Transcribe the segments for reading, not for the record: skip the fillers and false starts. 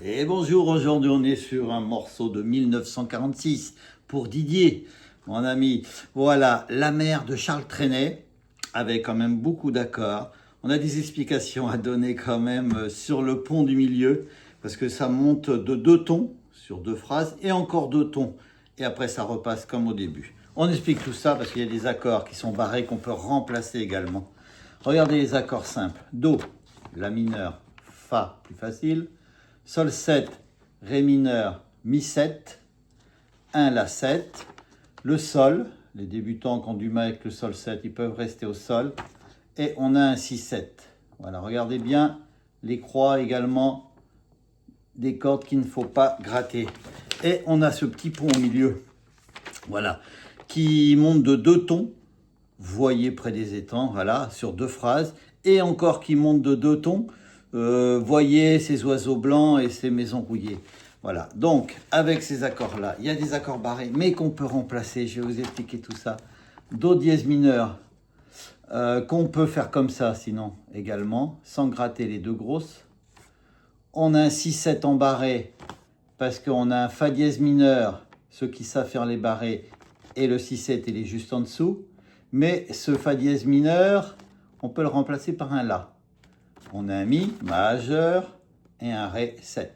Et bonjour, aujourd'hui on est sur un morceau de 1946 pour Didier, mon ami. Voilà, La mer de Charles Trenet, avec quand même beaucoup d'accords. On a des explications à donner quand même sur le pont du milieu, parce que ça monte de 2 tons sur 2 phrases, et encore 2 tons. Et après ça repasse comme au début. On explique tout ça parce qu'il y a des accords qui sont barrés qu'on peut remplacer également. Regardez les accords simples. Do, La mineur, Fa, plus facile. Sol 7, Ré mineur, Mi 7, 1, La 7, le Sol, les débutants qui ont du mal avec le Sol 7, ils peuvent rester au Sol, et on a un Si 7. Voilà, regardez bien les croix également, des cordes qu'il ne faut pas gratter. Et on a ce petit pont au milieu, voilà, qui monte de 2 tons, voyez près des étangs, voilà, sur 2 phrases, et encore qui monte de 2 tons, voyez ces oiseaux blancs et ces maisons rouillées. Voilà, donc avec ces accords-là, il y a des accords barrés, mais qu'on peut remplacer. Je vais vous expliquer tout ça. Do dièse mineur, qu'on peut faire comme ça, sinon également, sans gratter les 2 grosses. On a un Si-7 en barré, parce qu'on a un Fa dièse mineur, ceux qui savent faire les barrés, et le Si-7, il est juste en dessous. Mais ce Fa dièse mineur, on peut le remplacer par un La. On a un Mi majeur et un Ré 7.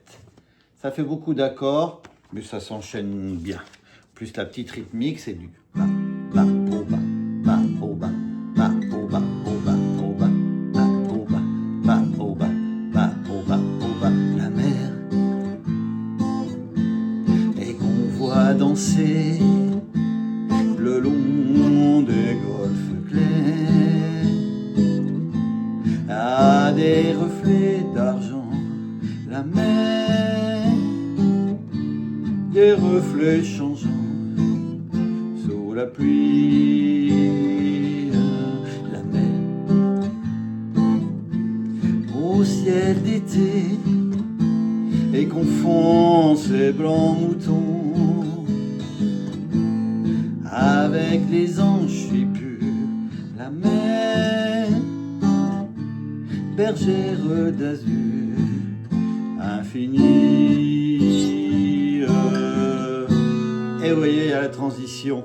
Ça fait beaucoup d'accords, mais ça s'enchaîne bien. Plus la petite rythmique, c'est du Ba, Ba, Bo, Ba, Ba, Bo, Ba, Ba, Bo, Ba, Bo, Ba, Bo, Ba, Ba, Bo, Ba, Ba, Bo, Ba, Ba, Bo, Ba, Bo, Ba. La mer, et qu'on voit danser le long des golfes clairs, à des reflets d'argent, la mer, des reflets changeants sous la pluie, la mer, au ciel d'été, et confond ses blancs moutons avec les anges purs, la mer, bergère d'azur infinie. Et vous voyez, il y a la transition.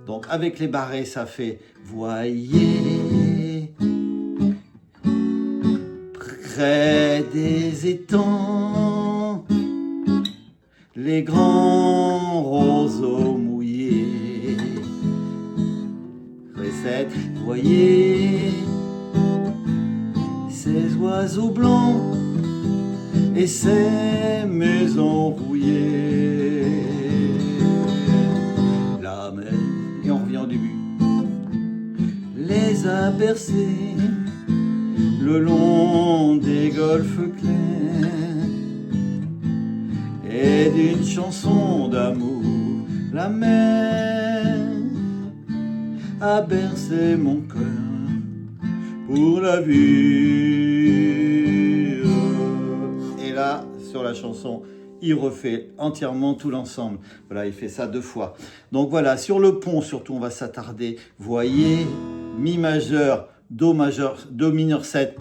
Donc avec les barrés, ça fait voyez près des étangs les grands roseaux mouillés. Recette, voyez ces oiseaux blancs et ces maisons rouillées. La mer, et on revient au début, les a bercés le long des golfes clairs, et d'une chanson d'amour, la mer a bercé mon cœur pour la vie. Et là, sur la chanson, il refait entièrement tout l'ensemble. Voilà, il fait ça 2 fois. Donc voilà, sur le pont, surtout, on va s'attarder. Voyez, Mi majeur, Do mineur 7,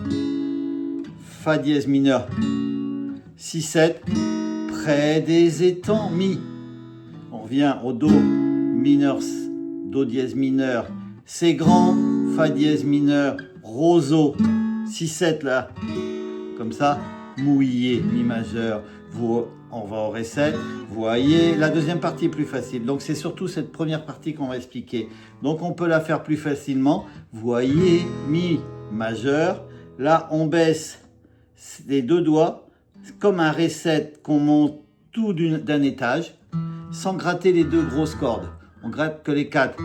Fa dièse mineur, Si 7, près des étangs, Mi. On revient au Do mineur, Do dièse mineur, C'est grand, Fa dièse mineur, roseau, Si 7 là, comme ça, mouillé, Mi majeur, on va au Ré 7, voyez, la deuxième partie est plus facile, donc c'est surtout cette première partie qu'on va expliquer, donc on peut la faire plus facilement, voyez, Mi majeur, là on baisse les 2 doigts, comme un Ré 7 qu'on monte tout d'un étage, sans gratter les 2 grosses cordes, on gratte que les 4,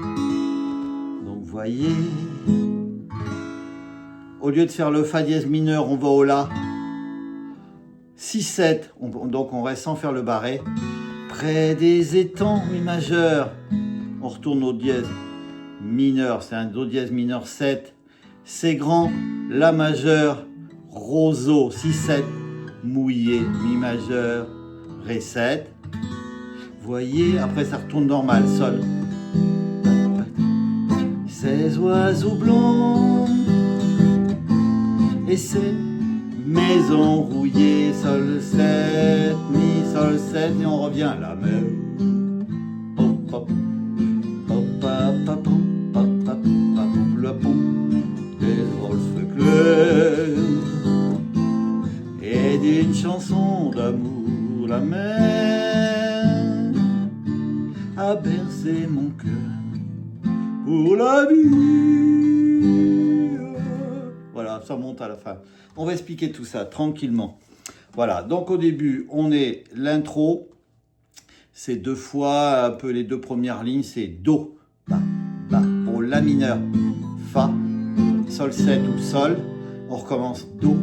donc voyez, au lieu de faire le Fa dièse mineur, on va au La. Si 7, donc on reste sans faire le barré. Près des étangs, Mi majeur. On retourne au dièse mineur, c'est un Do dièse mineur 7. C'est grand, La majeur, roseau, Si 7. Mouillé, Mi majeur, Ré 7. Voyez, après ça retourne normal, Sol. Ces oiseaux blancs et ces maison rouillée, sol 7, mi, sol 7, et on revient à la mer. Hop, hop, hop, hop, hop, hop, hop, hop, le pont des Wolfs clairs et d'une chanson d'amour, la mer a bercé mon cœur pour la vie. Voilà, ça monte à la fin. On va expliquer tout ça tranquillement. Voilà, donc au début, on est l'intro. C'est 2 fois, un peu les 2 premières lignes, c'est Do, Ba, Ba, pour La mineur, Fa, Sol 7 ou Sol. On recommence Do,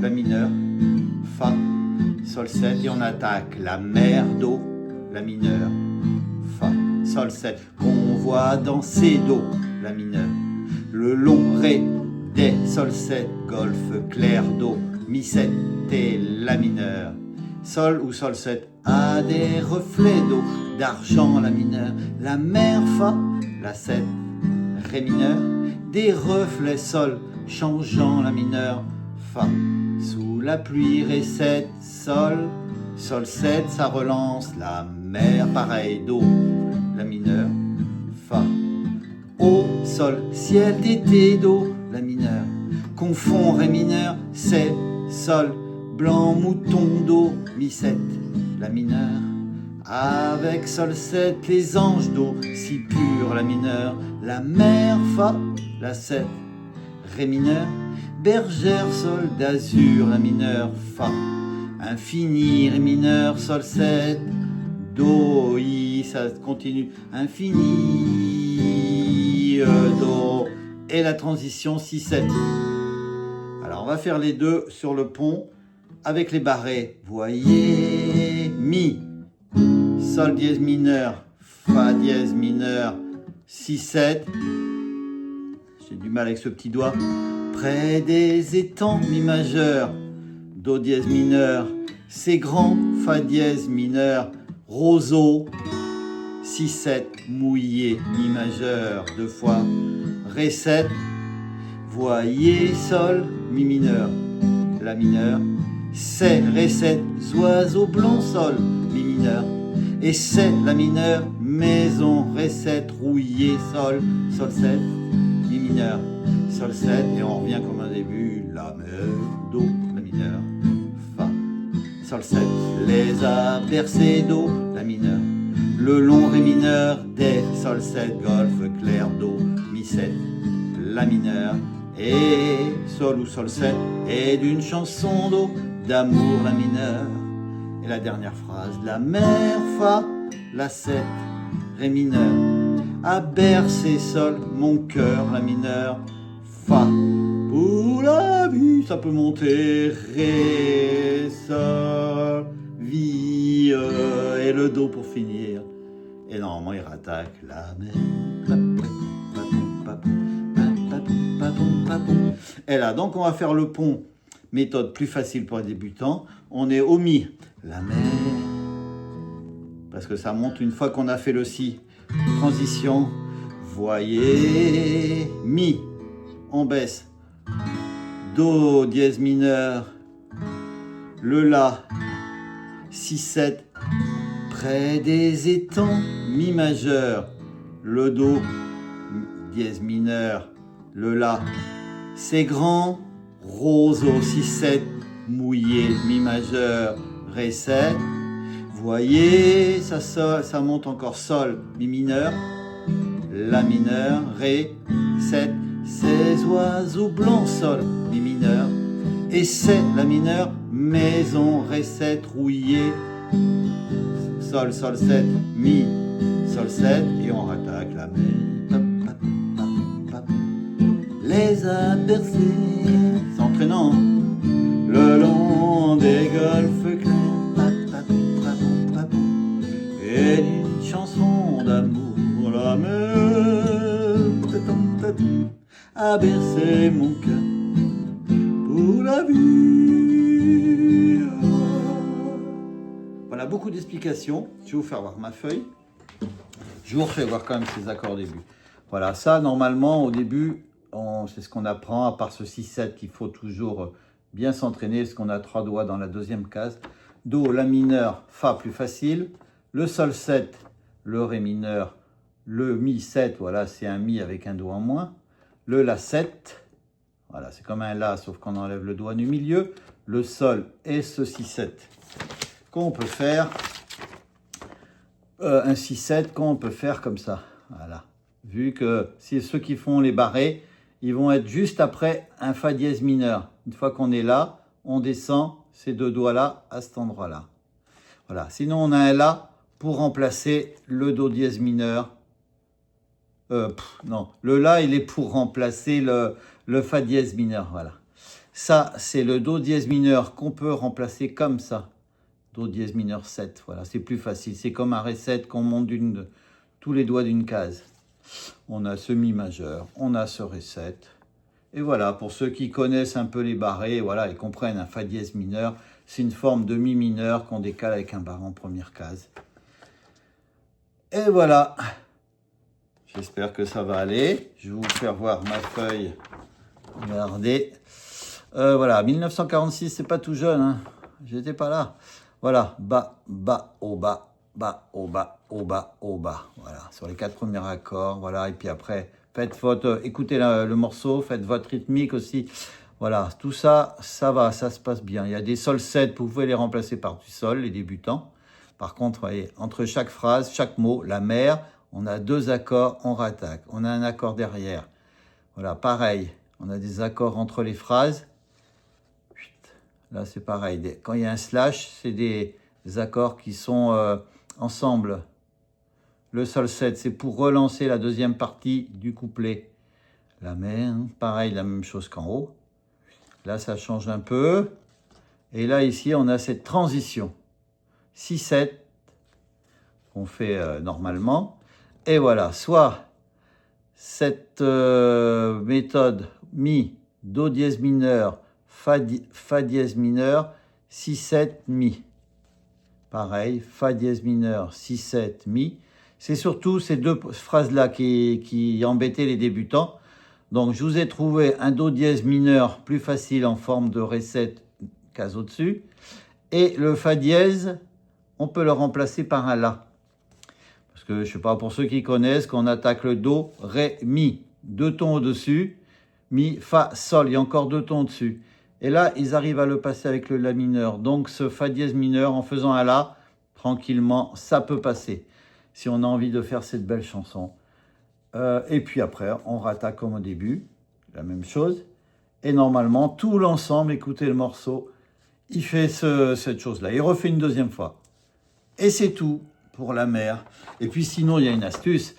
La mineur, Fa, Sol 7 et on attaque la mer, Do, La mineur, Fa, Sol 7. Qu'on voit danser Do, La mineur, le long Ré, Dé, Sol 7, Golf, clair, Do, Mi 7 et La mineur. Sol ou Sol 7 a des reflets d'eau, d'argent la mineur, la mer Fa, la 7, Ré mineur, des reflets Sol, changeant la mineur, Fa, sous la pluie Ré 7, Sol, Sol 7, ça relance la mer, pareil, Do, la mineur, Fa, O, Sol, ciel d'été, Do, la mineur, confond Ré mineur, c'est Sol, blanc mouton Do, Mi 7, la mineur, avec Sol 7, les anges d'eau, si pur la mineur, la mer Fa, la 7, Ré mineur, bergère Sol d'azur, la mineur, Fa, infini Ré mineur, Sol 7, Do, I, ça continue, infini, Do, et la transition 6-7. Alors on va faire les deux sur le pont, avec les barrés, voyez, Mi, Sol dièse mineur, Fa dièse mineur, 6-7, j'ai du mal avec ce petit doigt, près des étangs, Mi majeur, Do dièse mineur, c'est grand, Fa dièse mineur, roseau, 6-7, mouillé, Mi majeur, 2 fois, Ré 7, voyez, Sol, Mi mineur, La mineur, c'est Ré 7, oiseau blanc, Sol, Mi mineur, et c'est La mineur, maison, Ré 7, rouillé, Sol, Sol 7, Mi mineur, Sol 7, et on revient comme un début, La mer, Do, La mineur, Fa, Sol 7, les a bercés, Do, La mineur, le long Ré mineur, Dé, Sol 7, Golf, clair, Do, Mi 7, La mineur, et Sol ou Sol 7, et d'une chanson d'eau, d'amour la mineur. Et la dernière phrase, la mer Fa, la 7, Ré mineur, a bercé Sol, mon cœur la mineur, Fa, pour la vie, ça peut monter, Ré, Sol, vie, et le Do pour finir. Et normalement il rattaque la mer. Et là, donc on va faire le pont, méthode plus facile pour les débutants. On est au Mi, la mer, parce que ça monte une fois qu'on a fait le Si. Transition, voyez, Mi, on baisse, Do dièse mineur, le La, 6-7, près des étangs, Mi majeur, le Do dièse mineur, le La, c'est grand, roseau 6-7, mouillé, Mi majeur, Ré 7, voyez, ça monte encore Sol, Mi mineur, La mineur, Ré 7, ces oiseaux blancs, Sol, Mi mineur, et c'est La mineur, maison, Ré 7, rouillé, Sol, Sol 7, Mi, Sol 7, et on rattaque la mer. Les a bercés, c'est entraînant, le long des golfes clairs, et d'une chanson d'amour, la mer a bercé mon cœur pour la vie. Voilà, beaucoup d'explications. Je vais vous faire voir ma feuille. Je vous refais voir quand même ces accords au début. Voilà, ça normalement au début, c'est ce qu'on apprend, à part ce 6-7 qu'il faut toujours bien s'entraîner, parce qu'on a 3 doigts dans la deuxième case. Do, La mineur, Fa plus facile. Le Sol 7, le Ré mineur, le Mi 7, voilà, c'est un Mi avec un doigt en moins. Le La 7, voilà, c'est comme un La, sauf qu'on enlève le doigt du milieu. Le Sol et ce Si 7, qu'on peut faire, un Si 7, qu'on peut faire comme ça, voilà. Vu que si ceux qui font les barrés, ils vont être juste après un Fa dièse mineur. Une fois qu'on est là, on descend ces 2 doigts-là à cet endroit-là. Voilà. Sinon, on a un La pour remplacer le Do dièse mineur. Non, le La, il est pour remplacer le Fa dièse mineur. Voilà. Ça, c'est le Do dièse mineur qu'on peut remplacer comme ça. Do dièse mineur 7. Voilà, c'est plus facile. C'est comme un Ré 7 qu'on monte tous les doigts d'une case. On a ce Mi majeur, on a ce Ré 7. Et voilà, pour ceux qui connaissent un peu les barrés, voilà, ils comprennent un Fa dièse mineur. C'est une forme de Mi mineur qu'on décale avec un barré en première case. Et voilà. J'espère que ça va aller. Je vais vous faire voir ma feuille. Regardez. Voilà, 1946, c'est pas tout jeune, hein. J'étais pas là. Voilà, bas, bas, au bas, bas, au bas, au bas, au bas. Voilà, sur les 4 premiers accords. Voilà, et puis après, faites écoutez le morceau, faites votre rythmique aussi. Voilà, tout ça, ça va, ça se passe bien. Il y a des Sol 7, vous pouvez les remplacer par du Sol, les débutants. Par contre, voyez, entre chaque phrase, chaque mot, la mer, on a 2 accords, on rattaque. On a un accord derrière. Voilà, pareil, on a des accords entre les phrases. Là, c'est pareil. Quand il y a un slash, c'est des accords qui sont ensemble. Le Sol 7, c'est pour relancer la deuxième partie du couplet. La mer, pareil, la même chose qu'en haut. Là, ça change un peu. Et là, ici, on a cette transition. 6-7, qu'on fait normalement. Et voilà, soit cette méthode Mi, Do dièse mineur, Fa dièse mineur, Si 7 Mi. Pareil, Fa dièse mineur, Si 7 Mi. C'est surtout ces 2 phrases-là qui embêtaient les débutants. Donc, je vous ai trouvé un Do dièse mineur plus facile en forme de Ré 7, case au-dessus. Et le Fa dièse, on peut le remplacer par un La. Parce que, je ne sais pas, pour ceux qui connaissent, qu'on attaque le Do, Ré, Mi. 2 tons au-dessus. Mi, Fa, Sol. Il y a encore 2 tons au-dessus. Et là, ils arrivent à le passer avec le La mineur. Donc, ce Fa dièse mineur, en faisant un La, tranquillement, ça peut passer. Si on a envie de faire cette belle chanson. Et puis après, on rattaque comme au début. La même chose. Et normalement, tout l'ensemble, écoutez le morceau, il fait cette chose-là. Il refait une deuxième fois. Et c'est tout pour la mer. Et puis sinon, il y a une astuce.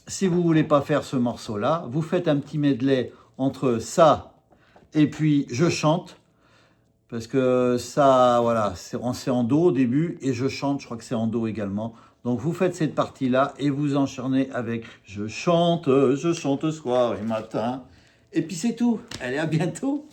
Si vous ne voulez pas faire ce morceau-là, vous faites un petit medley entre ça et puis je chante. Parce que ça, voilà, c'est en Do au début et je chante, je crois que c'est en Do également. Donc vous faites cette partie-là et vous enchaînez avec je chante soir et matin. Et puis c'est tout. Allez, à bientôt.